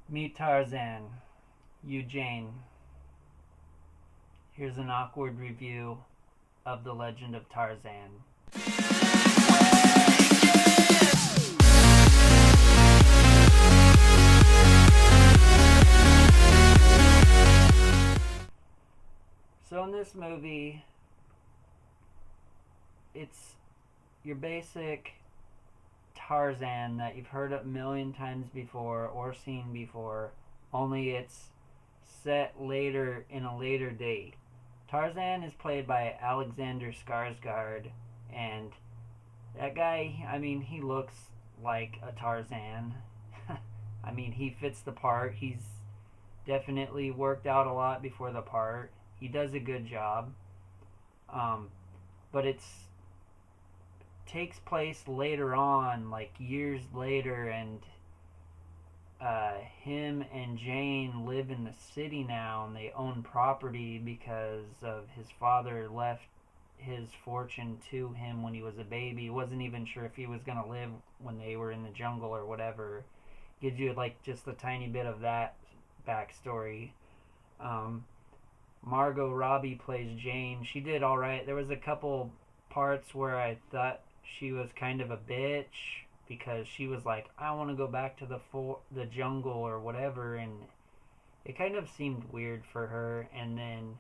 Meet Tarzan, you Jane. Here's an awkward review of The Legend of Tarzan. So in this movie, it's your basic Tarzan that you've heard a million times before or seen before, only it's set later in a later date. Tarzan is played by Alexander Skarsgård, and that guy, he looks like a Tarzan. He fits the part. He's definitely worked out a lot before the part. He does a good job. Um, but it's takes place later on, like years later, and him and Jane live in the city now, and they own property because of his father left his fortune to him when he was a baby. He wasn't even sure if he was going to live when they were in the jungle or whatever. Gives you like just a tiny bit of that backstory. Um, Margot Robbie plays Jane. She did all right. There was a couple parts where I thought she was kind of a bitch because she was like, I want to go back to the jungle or whatever, and it kind of seemed weird for her. And then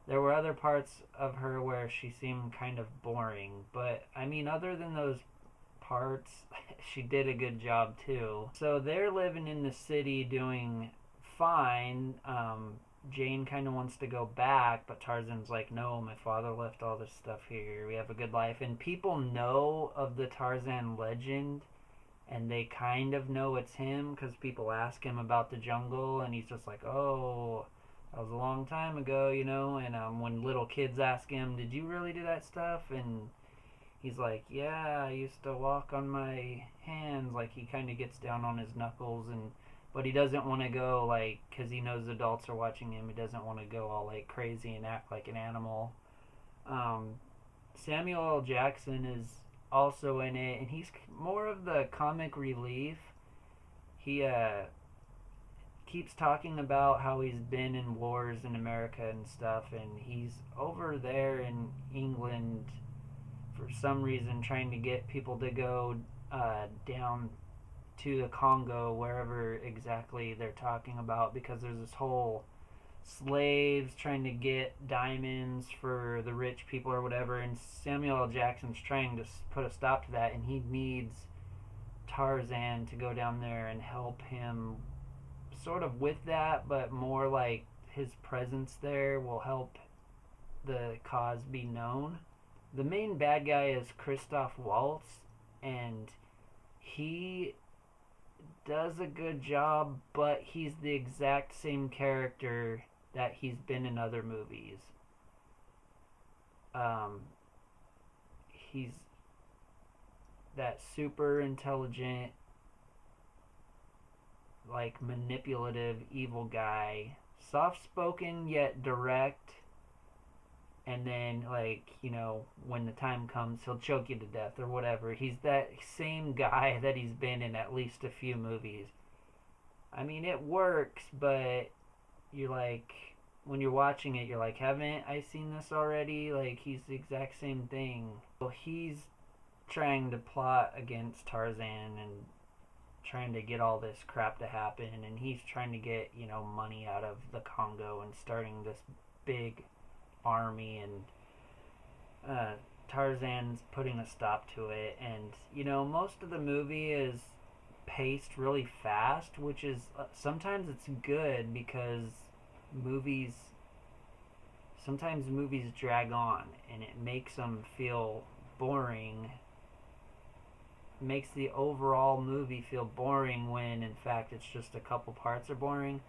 there were other parts of her where she seemed kind of boring. But other than those parts, she did a good job too. So they're living in the city doing fine. Jane kind of wants to go back, but Tarzan's like, no, my father left all this stuff here. We have a good life. And people know of the Tarzan legend, and they kind of know it's him because people ask him about the jungle, and he's just like, oh, that was a long time ago, And when little kids ask him, did you really do that stuff? And he's like, yeah, I used to walk on my hands. Like, he kind of gets down on his knuckles, but he doesn't want to go, like, because he knows adults are watching him, he doesn't want to go all, like, crazy and act like an animal. Um, Samuel L. Jackson is also in it, and he's more of the comic relief. He keeps talking about how he's been in wars in America and stuff, and he's over there in England for some reason trying to get people to go down to the Congo, wherever exactly they're talking about, because there's this whole slaves trying to get diamonds for the rich people or whatever, and Samuel L. Jackson's trying to put a stop to that, and he needs Tarzan to go down there and help him sort of with that, but more like his presence there will help the cause be known. The main bad guy is Christoph Waltz, and he does a good job, but he's the exact same character that he's been in other movies. Um, he's that super intelligent, like manipulative, evil guy, soft spoken yet direct, and then when the time comes he'll choke you to death or whatever. He's that same guy that he's been in at least a few movies. It works, but you're like, when you're watching it, you're like, haven't I seen this already? Like, he's the exact same thing. So he's trying to plot against Tarzan and trying to get all this crap to happen, and he's trying to get money out of the Congo and starting this big army, and Tarzan's putting a stop to it. And most of the movie is paced really fast, which is sometimes it's good because movies sometimes movies drag on and it makes them feel boring, makes the overall movie feel boring when in fact it's just a couple parts are boring.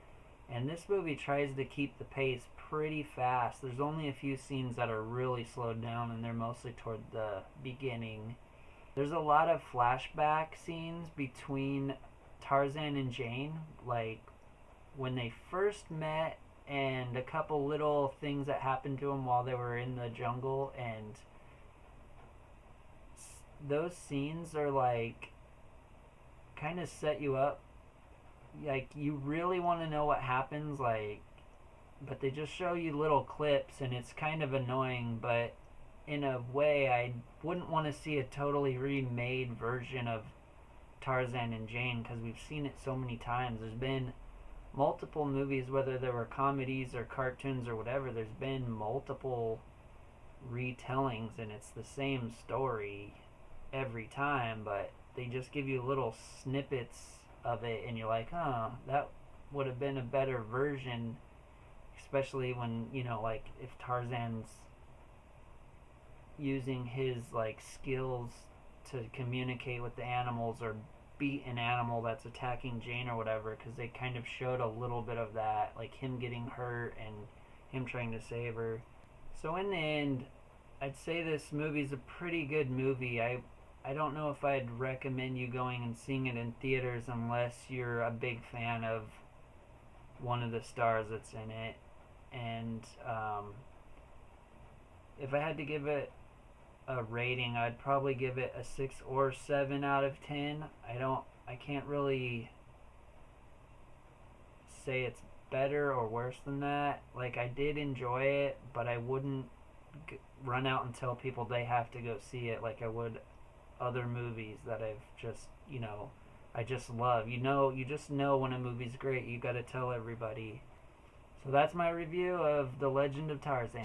And this movie tries to keep the pace pretty fast. There's only a few scenes that are really slowed down, and they're mostly toward the beginning. There's a lot of flashback scenes between Tarzan and Jane, like when they first met, and a couple little things that happened to them while they were in the jungle. And those scenes are like kind of set you up like you really want to know what happens, like, but they just show you little clips, and it's kind of annoying. But in a way, I wouldn't want to see a totally remade version of Tarzan and Jane because we've seen it so many times. There's been multiple movies, whether they were comedies or cartoons or whatever. There's been multiple retellings, and it's the same story every time, but they just give you little snippets of it, and you're like, huh, that would have been a better version, especially when, like, if Tarzan's using his, like, skills to communicate with the animals or beat an animal that's attacking Jane or whatever, because they kind of showed a little bit of that, like him getting hurt and him trying to save her. So in the end, I'd say this movie's a pretty good movie. I don't know if I'd recommend you going and seeing it in theaters unless you're a big fan of one of the stars that's in it. And if I had to give it a rating, I'd probably give it a 6 or 7 out of 10. I can't really say it's better or worse than that. Like, I did enjoy it, but I wouldn't run out and tell people they have to go see it like I would other movies that I've just, I just love. You just know when a movie's great. You got to tell everybody. So that's my review of The Legend of Tarzan.